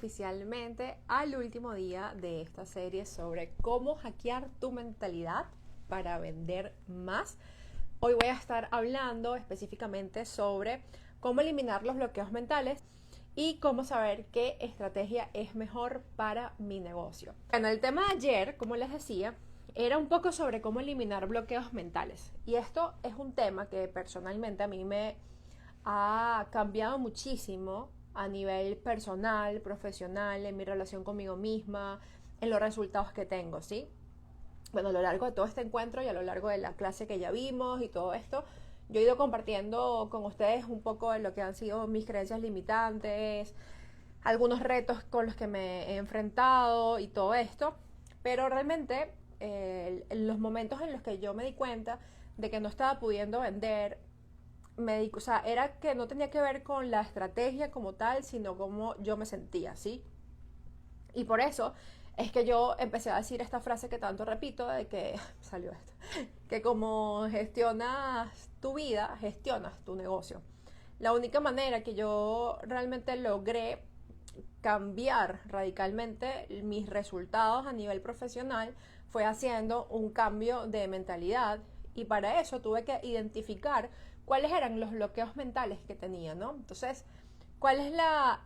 oficialmente al último día de esta serie sobre cómo hackear tu mentalidad para vender más. Hoy voy a estar hablando específicamente sobre cómo eliminar los bloqueos mentales y cómo saber qué estrategia es mejor para mi negocio. Bueno, el tema de ayer, como les decía, era un poco sobre cómo eliminar bloqueos mentales. Y esto es un tema que personalmente a mí me ha cambiado muchísimo a nivel personal, profesional, en mi relación conmigo misma, en los resultados que tengo, ¿sí? Bueno, a lo largo de todo este encuentro y a lo largo de la clase que ya vimos y todo esto, yo he ido compartiendo con ustedes un poco de lo que han sido mis creencias limitantes, algunos retos con los que me he enfrentado y todo esto, pero realmente en los momentos en los que yo me di cuenta de que no estaba pudiendo vender, o sea, era que no tenía que ver con la estrategia como tal, sino cómo yo me sentía, ¿sí? Y por eso es que yo empecé a decir esta frase que tanto repito, de que salió esto, que como gestionas tu vida, gestionas tu negocio. La única manera que yo realmente logré cambiar radicalmente mis resultados a nivel profesional fue haciendo un cambio de mentalidad, y para eso tuve que identificar cuáles eran los bloqueos mentales que tenía, ¿no? Entonces, ¿cuál es la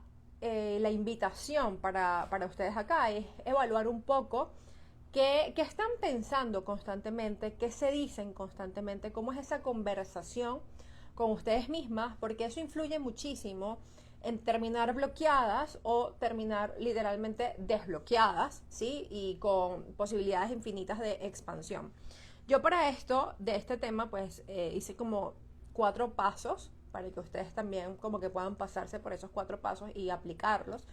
invitación para ustedes acá? Es evaluar un poco qué están pensando constantemente, qué se dicen constantemente, cómo es esa conversación con ustedes mismas, porque eso influye muchísimo en terminar bloqueadas o terminar literalmente desbloqueadas, ¿sí? Y con posibilidades infinitas de expansión. Yo para esto, de este tema, pues hice como 4 pasos para que ustedes también como que puedan pasarse por esos 4 pasos y aplicarlos.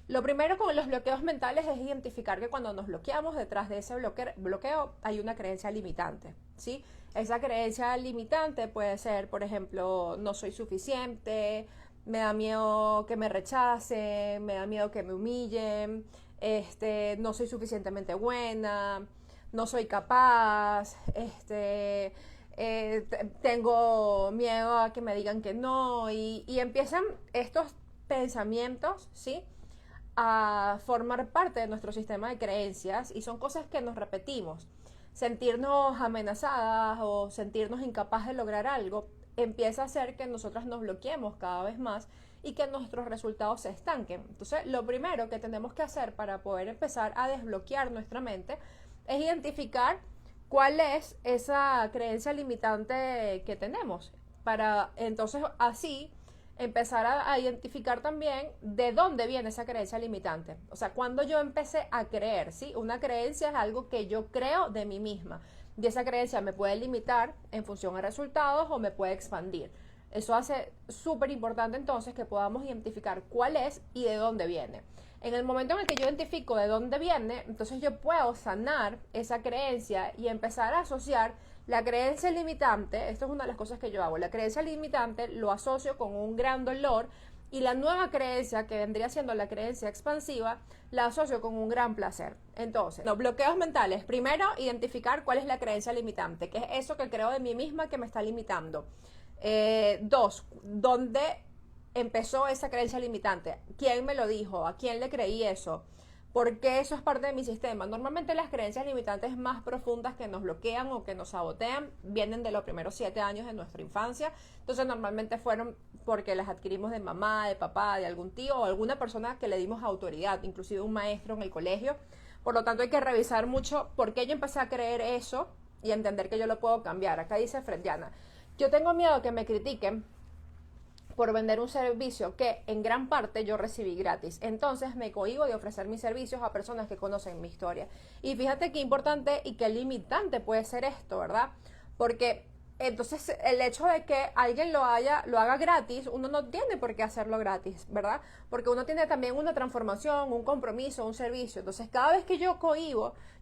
Lo primero con los bloqueos mentales es identificar que cuando nos bloqueamos, detrás de ese bloqueo hay una creencia limitante, ¿sí? Esa creencia limitante puede ser, por ejemplo, no soy suficiente, me da miedo que me rechacen, me da miedo que me humillen, no soy suficientemente buena, no soy capaz, tengo miedo a que me digan que no, y empiezan estos pensamientos, ¿sí?, a formar parte de nuestro sistema de creencias, y son cosas que nos repetimos. Sentirnos amenazadas o sentirnos incapaces de lograr algo empieza a hacer que nosotras nos bloqueemos cada vez más y que nuestros resultados se estanquen. Entonces, lo primero que tenemos que hacer para poder empezar a desbloquear nuestra mente es identificar cuál es esa creencia limitante que tenemos, para entonces así empezar a identificar también de dónde viene esa creencia limitante. O sea, cuando yo empecé a creer, ¿sí? Una creencia es algo que yo creo de mí misma, y esa creencia me puede limitar en función a resultados o me puede expandir. Eso hace súper importante entonces que podamos identificar cuál es y de dónde viene. En el momento en el que yo identifico de dónde viene, entonces yo puedo sanar esa creencia y empezar a asociar la creencia limitante. Esto es una de las cosas que yo hago. La creencia limitante lo asocio con un gran dolor, y la nueva creencia, que vendría siendo la creencia expansiva, la asocio con un gran placer. Entonces, los bloqueos mentales. Primero, identificar cuál es la creencia limitante, que es eso que creo de mí misma que me está limitando. 2, ¿dónde empezó esa creencia limitante? ¿Quién me lo dijo? ¿A quién le creí eso? ¿Por qué eso es parte de mi sistema? Normalmente las creencias limitantes más profundas que nos bloquean o que nos sabotean vienen de los primeros 7 años de nuestra infancia. Entonces normalmente fueron porque las adquirimos de mamá, de papá, de algún tío o alguna persona que le dimos autoridad, inclusive un maestro en el colegio. Por lo tanto hay que revisar mucho por qué yo empecé a creer eso y entender que yo lo puedo cambiar. Acá dice Frediana: yo tengo miedo a que me critiquen por vender un servicio que en gran parte yo recibí gratis. Entonces me cohíbo de ofrecer mis servicios a personas que conocen mi historia. Y fíjate qué importante y qué limitante puede ser esto, ¿verdad? Porque entonces el hecho de que alguien lo haga gratis, uno no tiene por qué hacerlo gratis, ¿verdad? Porque uno tiene también una transformación, un compromiso, un servicio. Entonces cada vez que yo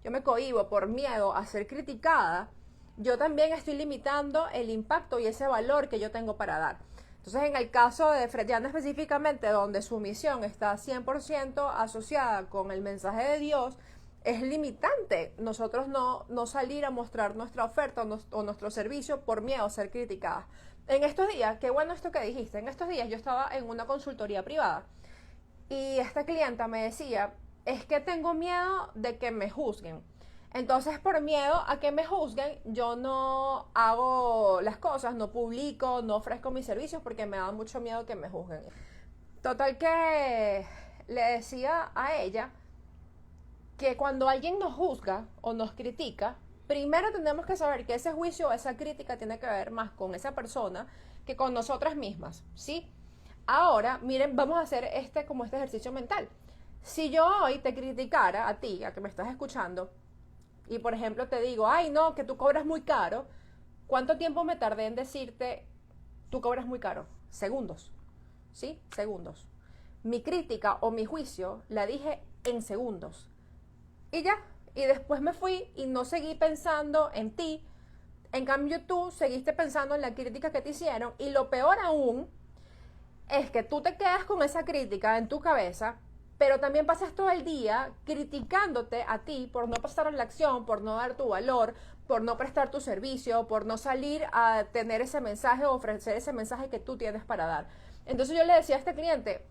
me cohíbo por miedo a ser criticada, yo también estoy limitando el impacto y ese valor que yo tengo para dar. Entonces, en el caso de Frediana específicamente, donde su misión está 100% asociada con el mensaje de Dios, es limitante nosotros no salir a mostrar nuestra oferta o nuestro servicio por miedo a ser criticadas. En estos días, qué bueno esto que dijiste, en estos días yo estaba en una consultoría privada Y esta clienta me decía, es que tengo miedo de que me juzguen. Entonces, por miedo a que me juzguen, yo no hago las cosas, no publico, no ofrezco mis servicios porque me da mucho miedo que me juzguen. Total que le decía a ella que cuando alguien nos juzga o nos critica, primero tenemos que saber que ese juicio o esa crítica tiene que ver más con esa persona que con nosotras mismas, ¿sí? Ahora, miren, vamos a hacer como este ejercicio mental. Si yo hoy te criticara a ti, a que me estás escuchando, y por ejemplo te digo, ay no, que tú cobras muy caro, ¿cuánto tiempo me tardé en decirte, tú cobras muy caro? Segundos, ¿sí? Segundos. Mi crítica o mi juicio la dije en segundos. Y ya, y después me fui y no seguí pensando en ti. En cambio tú seguiste pensando en la crítica que te hicieron, y lo peor aún es que tú te quedas con esa crítica en tu cabeza, pero también pasas todo el día criticándote a ti por no pasar a la acción, por no dar tu valor, por no prestar tu servicio, por no salir a tener ese mensaje o ofrecer ese mensaje que tú tienes para dar. Entonces yo le decía a este cliente,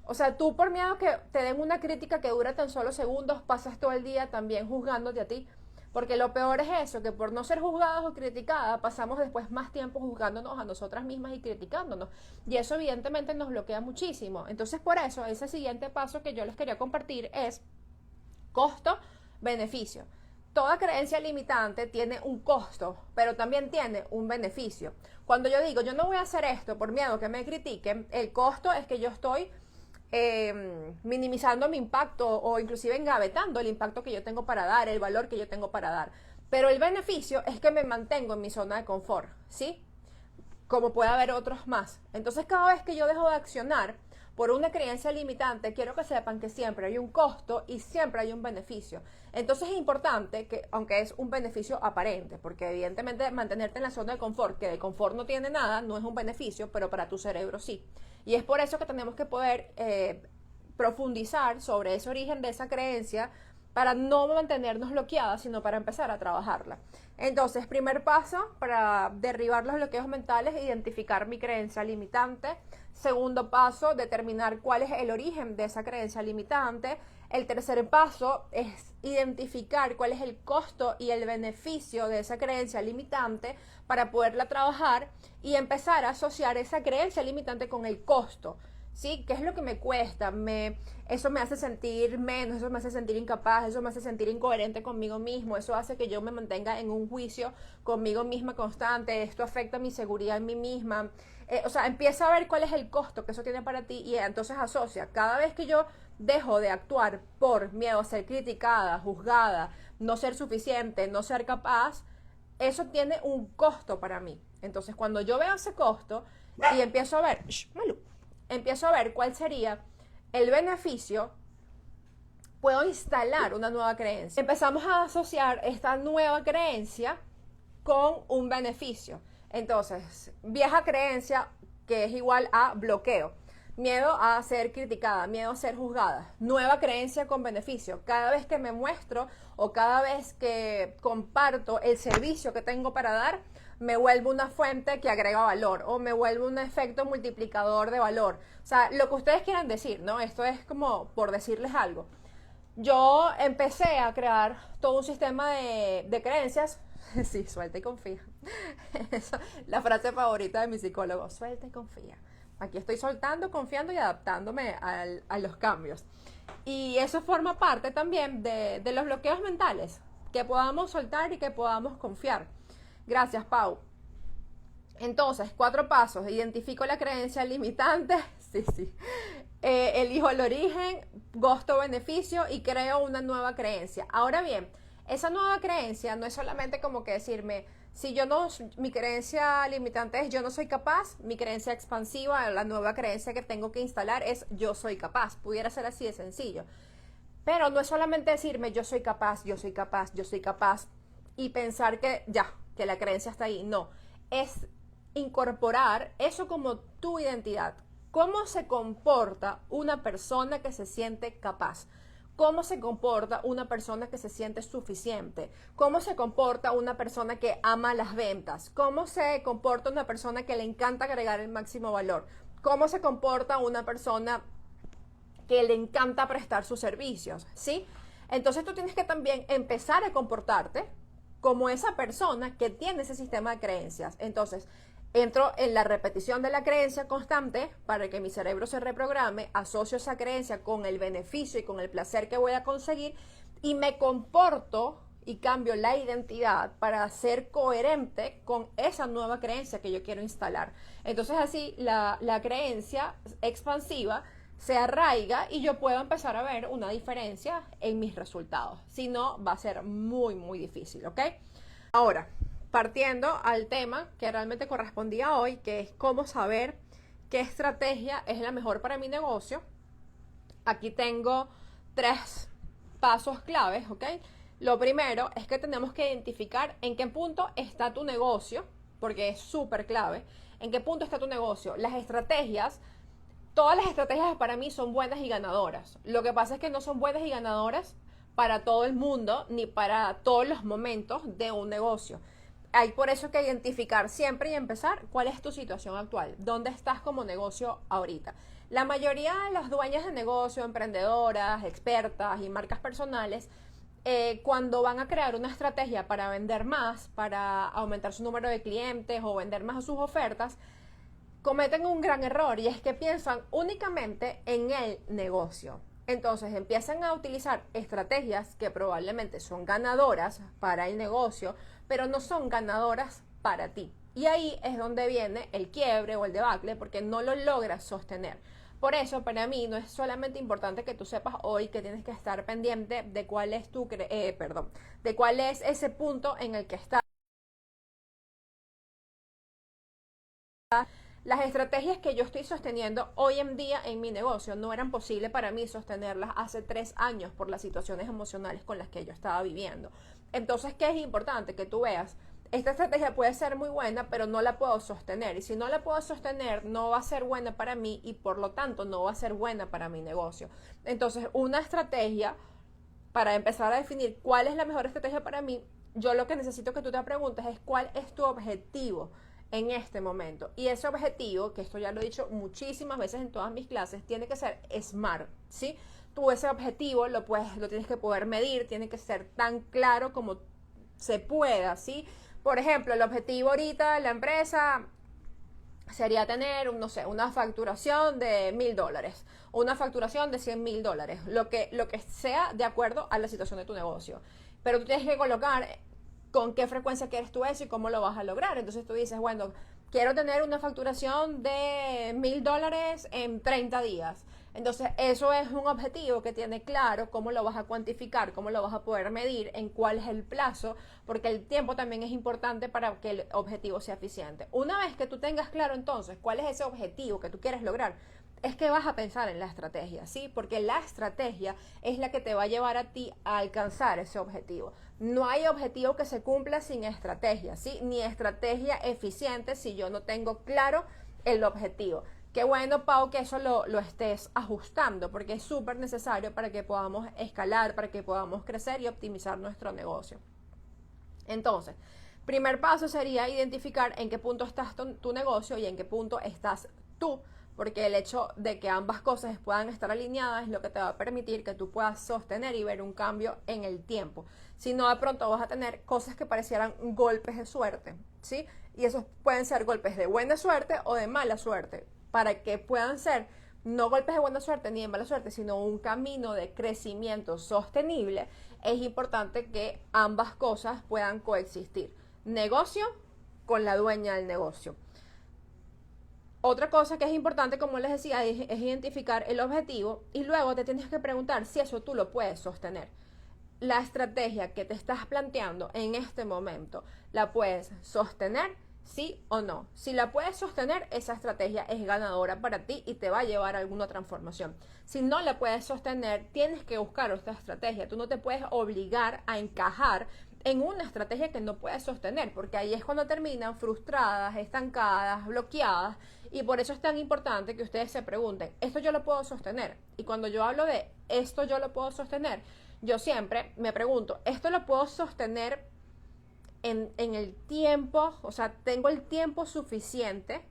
o sea, tú por miedo que te den una crítica que dura tan solo segundos, pasas todo el día también juzgándote a ti. Porque lo peor es eso, que por no ser juzgadas o criticadas, pasamos después más tiempo juzgándonos a nosotras mismas y criticándonos. Y eso evidentemente nos bloquea muchísimo. Entonces por eso, ese siguiente paso que yo les quería compartir es costo-beneficio. Toda creencia limitante tiene un costo, pero también tiene un beneficio. Cuando yo digo, yo no voy a hacer esto por miedo a que me critiquen, el costo es que yo estoy minimizando mi impacto o inclusive engavetando el impacto que yo tengo para dar, el valor que yo tengo para dar. Pero el beneficio es que me mantengo en mi zona de confort, ¿sí? Como puede haber otros más. Entonces, cada vez que yo dejo de accionar por una creencia limitante, quiero que sepan que siempre hay un costo y siempre hay un beneficio. Entonces es importante que, aunque es un beneficio aparente, porque evidentemente mantenerte en la zona de confort, que de confort no tiene nada, no es un beneficio, pero para tu cerebro sí. Y es por eso que tenemos que poder profundizar sobre ese origen de esa creencia para no mantenernos bloqueadas, sino para empezar a trabajarla. Entonces, primer paso para derribar los bloqueos mentales, identificar mi creencia limitante. Segundo paso, determinar cuál es el origen de esa creencia limitante. El tercer paso es identificar cuál es el costo y el beneficio de esa creencia limitante para poderla trabajar y empezar a asociar esa creencia limitante con el costo. ¿Sí? ¿Qué es lo que me cuesta? Eso me hace sentir menos, eso me hace sentir incapaz, eso me hace sentir incoherente conmigo mismo, eso hace que yo me mantenga en un juicio conmigo misma constante, esto afecta mi seguridad en mí misma. O sea, empieza a ver cuál es el costo que eso tiene para ti y entonces asocia. Cada vez que yo dejo de actuar por miedo a ser criticada, juzgada, no ser suficiente, no ser capaz, eso tiene un costo para mí. Entonces, cuando yo veo ese costo y empiezo a ver, empiezo a ver cuál sería el beneficio, puedo instalar una nueva creencia. Empezamos a asociar esta nueva creencia con un beneficio. Entonces, vieja creencia que es igual a bloqueo, miedo a ser criticada, miedo a ser juzgada. Nueva creencia con beneficio. Cada vez que me muestro o cada vez que comparto el servicio que tengo para dar, me vuelvo una fuente que agrega valor o me vuelvo un efecto multiplicador de valor. O sea, lo que ustedes quieran decir, ¿no? Esto es como por decirles algo. Yo empecé a crear todo un sistema de creencias. Sí, suelta y confía. Esa, la frase favorita de mi psicólogo, suelta y confía. Aquí estoy soltando, confiando y adaptándome a los cambios. Y eso forma parte también de los bloqueos mentales, que podamos soltar y que podamos confiar. Gracias, Pau. Entonces, 4 pasos. Identifico la creencia limitante. Sí. Elijo el origen, costo-beneficio y creo una nueva creencia. Ahora bien, esa nueva creencia no es solamente como que decirme, si yo no, mi creencia limitante es yo no soy capaz, mi creencia expansiva, la nueva creencia que tengo que instalar es yo soy capaz. Pudiera ser así de sencillo. Pero no es solamente decirme yo soy capaz, yo soy capaz, yo soy capaz y pensar que ya, que la creencia está ahí. No, es incorporar eso como tu identidad. ¿Cómo se comporta una persona que se siente capaz? ¿Cómo se comporta una persona que se siente suficiente? ¿Cómo se comporta una persona que ama las ventas? ¿Cómo se comporta una persona que le encanta agregar el máximo valor? ¿Cómo se comporta una persona que le encanta prestar sus servicios, ¿sí? Entonces tú tienes que también empezar a comportarte como esa persona que tiene ese sistema de creencias. Entonces, entro en la repetición de la creencia constante para que mi cerebro se reprograme, asocio esa creencia con el beneficio y con el placer que voy a conseguir y me comporto y cambio la identidad para ser coherente con esa nueva creencia que yo quiero instalar. Entonces así la creencia expansiva se arraiga y yo puedo empezar a ver una diferencia en mis resultados. Si no, va a ser muy, muy difícil, ¿ok? Ahora, partiendo al tema que realmente correspondía hoy, que es cómo saber qué estrategia es la mejor para mi negocio. Aquí tengo 3 pasos claves, ¿ok? Lo primero es que tenemos que identificar en qué punto está tu negocio, porque es súper clave. En qué punto está tu negocio. Las estrategias, todas las estrategias para mí son buenas y ganadoras. Lo que pasa es que no son buenas y ganadoras para todo el mundo ni para todos los momentos de un negocio. Hay por eso que identificar siempre y empezar cuál es tu situación actual, dónde estás como negocio ahorita. La mayoría de las dueñas de negocio, emprendedoras, expertas y marcas personales, cuando van a crear una estrategia para vender más, para aumentar su número de clientes o vender más sus ofertas, cometen un gran error y es que piensan únicamente en el negocio. Entonces empiezan a utilizar estrategias que probablemente son ganadoras para el negocio, pero no son ganadoras para ti. Y ahí es donde viene el quiebre o el debacle porque no lo logras sostener. Por eso para mí no es solamente importante que tú sepas hoy que tienes que estar pendiente de cuál es de cuál es ese punto en el que estás. Las estrategias que yo estoy sosteniendo hoy en día en mi negocio no eran posible para mí sostenerlas hace 3 años por las situaciones emocionales con las que yo estaba viviendo. Entonces, ¿qué es importante? Que tú veas, esta estrategia puede ser muy buena, pero no la puedo sostener. Y si no la puedo sostener, no va a ser buena para mí y por lo tanto no va a ser buena para mi negocio. Entonces, una estrategia, para empezar a definir cuál es la mejor estrategia para mí, yo lo que necesito que tú te preguntes es cuál es tu objetivo en este momento. Y ese objetivo, que esto ya lo he dicho muchísimas veces en todas mis clases, tiene que ser SMART, ¿sí? Tú ese objetivo lo tienes que poder medir, tiene que ser tan claro como se pueda, ¿sí? Por ejemplo, el objetivo ahorita de la empresa sería tener, no sé, una facturación de $1,000, una facturación de $100,000, lo que sea de acuerdo a la situación de tu negocio. Pero tú tienes que colocar con qué frecuencia quieres tú eso y cómo lo vas a lograr. Entonces tú dices, bueno, quiero tener una facturación de $1,000 en 30 días. Entonces eso es un objetivo que tiene claro cómo lo vas a cuantificar, cómo lo vas a poder medir, en cuál es el plazo, porque el tiempo también es importante para que el objetivo sea eficiente. Una vez que tú tengas claro entonces cuál es ese objetivo que tú quieres lograr, es que vas a pensar en la estrategia, ¿sí? Porque la estrategia es la que te va a llevar a ti a alcanzar ese objetivo. No hay objetivo que se cumpla sin estrategia, ¿sí? Ni estrategia eficiente si yo no tengo claro el objetivo. Qué bueno, Pau, que eso lo estés ajustando, porque es súper necesario para que podamos escalar, para que podamos crecer y optimizar nuestro negocio. Entonces, primer paso sería identificar en qué punto estás tu negocio y en qué punto estás tú, porque el hecho de que ambas cosas puedan estar alineadas es lo que te va a permitir que tú puedas sostener y ver un cambio en el tiempo. Si no, de pronto vas a tener cosas que parecieran golpes de suerte, ¿sí? Y esos pueden ser golpes de buena suerte o de mala suerte, para que puedan ser no golpes de buena suerte ni de mala suerte, sino un camino de crecimiento sostenible. Es importante que ambas cosas puedan coexistir. Negocio con la dueña del negocio. Otra cosa que es importante, como les decía, es identificar el objetivo y luego te tienes que preguntar si eso tú lo puedes sostener. La estrategia que te estás planteando en este momento, ¿la puedes sostener? ¿Sí o no? Si la puedes sostener, esa estrategia es ganadora para ti y te va a llevar a alguna transformación. Si no la puedes sostener, tienes que buscar otra estrategia. Tú no te puedes obligar a encajar en una estrategia que no puedes sostener, porque ahí es cuando terminan frustradas, estancadas, bloqueadas, y por eso es tan importante que ustedes se pregunten, ¿esto yo lo puedo sostener? Y cuando yo hablo de esto yo lo puedo sostener, yo siempre me pregunto, ¿esto lo puedo sostener en el tiempo? O sea, ¿tengo el tiempo suficiente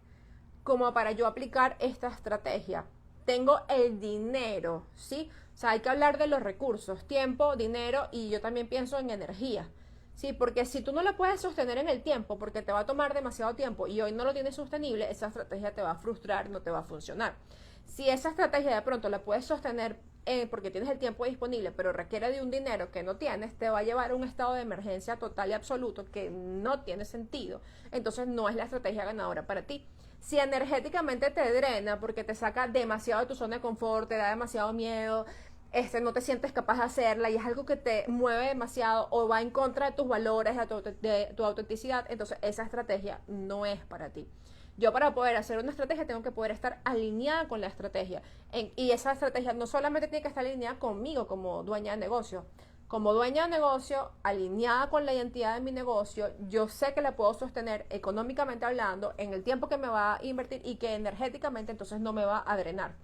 como para yo aplicar esta estrategia? tengo el dinero, ¿sí? O sea, hay que hablar de los recursos, tiempo, dinero y yo también pienso en energía. Sí, porque si tú no lo puedes sostener en el tiempo, porque te va a tomar demasiado tiempo y hoy no lo tienes sostenible, esa estrategia te va a frustrar, no te va a funcionar. Si esa estrategia de pronto la puedes sostener porque tienes el tiempo disponible, pero requiere de un dinero que no tienes, te va a llevar a un estado de emergencia total y absoluto que no tiene sentido. Entonces no es la estrategia ganadora para ti. Si energéticamente te drena porque te saca demasiado de tu zona de confort, te da demasiado miedo, no te sientes capaz de hacerla y es algo que te mueve demasiado o va en contra de tus valores, de tu autenticidad, entonces esa estrategia no es para ti. Yo para poder hacer una estrategia tengo que poder estar alineada con la estrategia. Y esa estrategia no solamente tiene que estar alineada conmigo como dueña de negocio. Como dueña de negocio, alineada con la identidad de mi negocio, yo sé que la puedo sostener económicamente hablando en el tiempo que me va a invertir y que energéticamente entonces no me va a drenar.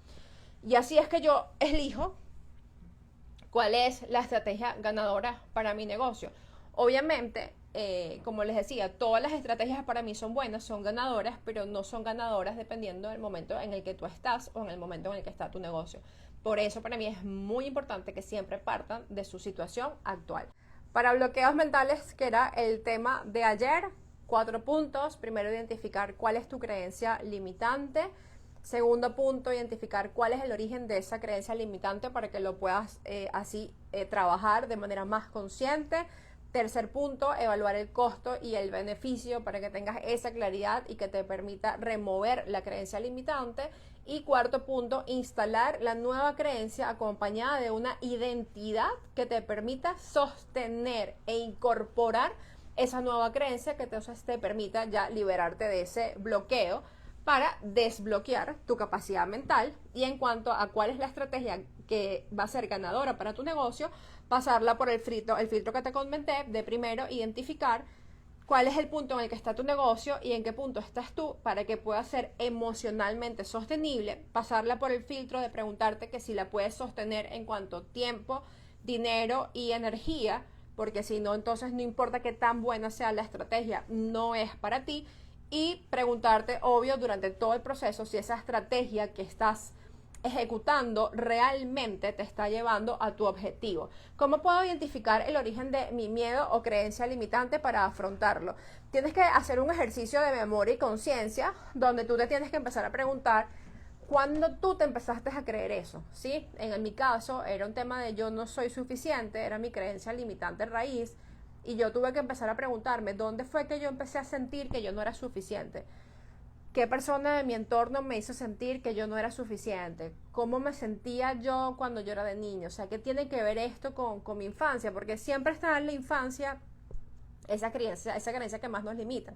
Y así es que yo elijo cuál es la estrategia ganadora para mi negocio. Obviamente, como les decía, todas las estrategias para mí son buenas, son ganadoras, pero no son ganadoras dependiendo del momento en el que tú estás o en el momento en el que está tu negocio. Por eso para mí es muy importante que siempre partan de su situación actual. Para bloqueos mentales, que era el tema de ayer, 4 puntos. Primero, identificar cuál es tu creencia limitante. Segundo punto, identificar cuál es el origen de esa creencia limitante para que lo puedas así trabajar de manera más consciente. Tercer punto, evaluar el costo y el beneficio para que tengas esa claridad y que te permita remover la creencia limitante. Y cuarto punto, instalar la nueva creencia acompañada de una identidad que te permita sostener e incorporar esa nueva creencia que te permita ya liberarte de ese bloqueo para desbloquear tu capacidad mental. Y en cuanto a cuál es la estrategia que va a ser ganadora para tu negocio, pasarla por el filtro que te comenté de primero identificar cuál es el punto en el que está tu negocio y en qué punto estás tú para que pueda ser emocionalmente sostenible, pasarla por el filtro de preguntarte que si la puedes sostener en cuanto a tiempo, dinero y energía, porque si no, entonces no importa qué tan buena sea la estrategia, no es para ti. Y preguntarte, obvio, durante todo el proceso si esa estrategia que estás ejecutando realmente te está llevando a tu objetivo. ¿Cómo puedo identificar el origen de mi miedo o creencia limitante para afrontarlo? Tienes que hacer un ejercicio de memoria y conciencia donde tú te tienes que empezar a preguntar cuándo tú te empezaste a creer eso, ¿sí? En mi caso era un tema de yo no soy suficiente, era mi creencia limitante raíz y yo tuve que empezar a preguntarme dónde fue que yo empecé a sentir que yo no era suficiente. ¿Qué persona de mi entorno me hizo sentir que yo no era suficiente? ¿Cómo me sentía yo cuando yo era de niño? O sea, ¿qué tiene que ver esto con mi infancia? Porque siempre está en la infancia esa creencia que más nos limita.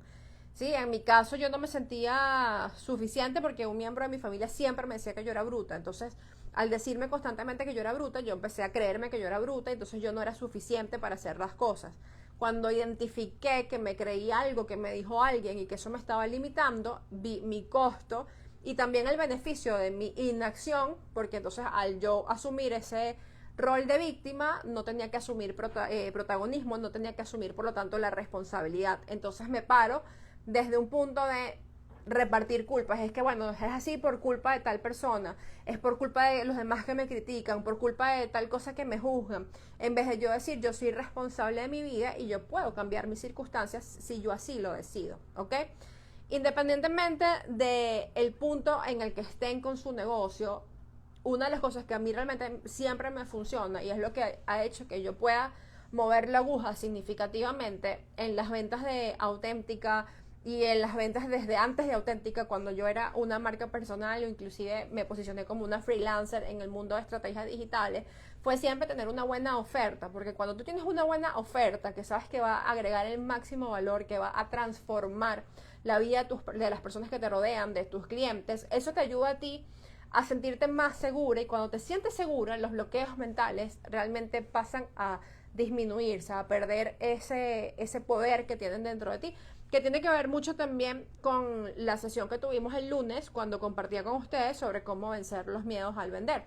Sí, en mi caso yo no me sentía suficiente porque un miembro de mi familia siempre me decía que yo era bruta. Entonces, al decirme constantemente que yo era bruta, yo empecé a creerme que yo era bruta, entonces yo no era suficiente para hacer las cosas. Cuando identifiqué que me creí algo que me dijo alguien y que eso me estaba limitando, vi mi costo y también el beneficio de mi inacción, porque entonces al yo asumir ese rol de víctima, no tenía que asumir protagonismo, no tenía que asumir por lo tanto la responsabilidad. Entonces me paro desde un punto de repartir culpas. Es que bueno, es así por culpa de tal persona, es por culpa de los demás que me critican, por culpa de tal cosa que me juzgan, en vez de yo decir yo soy responsable de mi vida y yo puedo cambiar mis circunstancias si yo así lo decido, ¿ok? Independientemente del punto en el que estén con su negocio, una de las cosas que a mí realmente siempre me funciona y es lo que ha hecho que yo pueda mover la aguja significativamente en las ventas de Auténtica y en las ventas desde antes de Auténtica, cuando yo era una marca personal o inclusive me posicioné como una freelancer en el mundo de estrategias digitales, fue siempre tener una buena oferta, porque cuando tú tienes una buena oferta que sabes que va a agregar el máximo valor, que va a transformar la vida de las personas que te rodean, de tus clientes, eso te ayuda a ti a sentirte más segura, y cuando te sientes segura, los bloqueos mentales realmente pasan a disminuirse, a perder ese poder que tienen dentro de ti, que tiene que ver mucho también con la sesión que tuvimos el lunes cuando compartía con ustedes sobre cómo vencer los miedos al vender.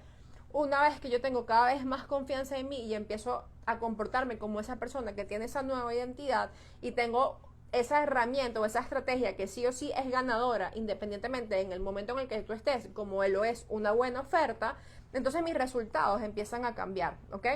Una vez que yo tengo cada vez más confianza en mí y empiezo a comportarme como esa persona que tiene esa nueva identidad y tengo esa herramienta o esa estrategia que sí o sí es ganadora, independientemente en el momento en el que tú estés, como lo es una buena oferta, entonces mis resultados empiezan a cambiar, ¿ok?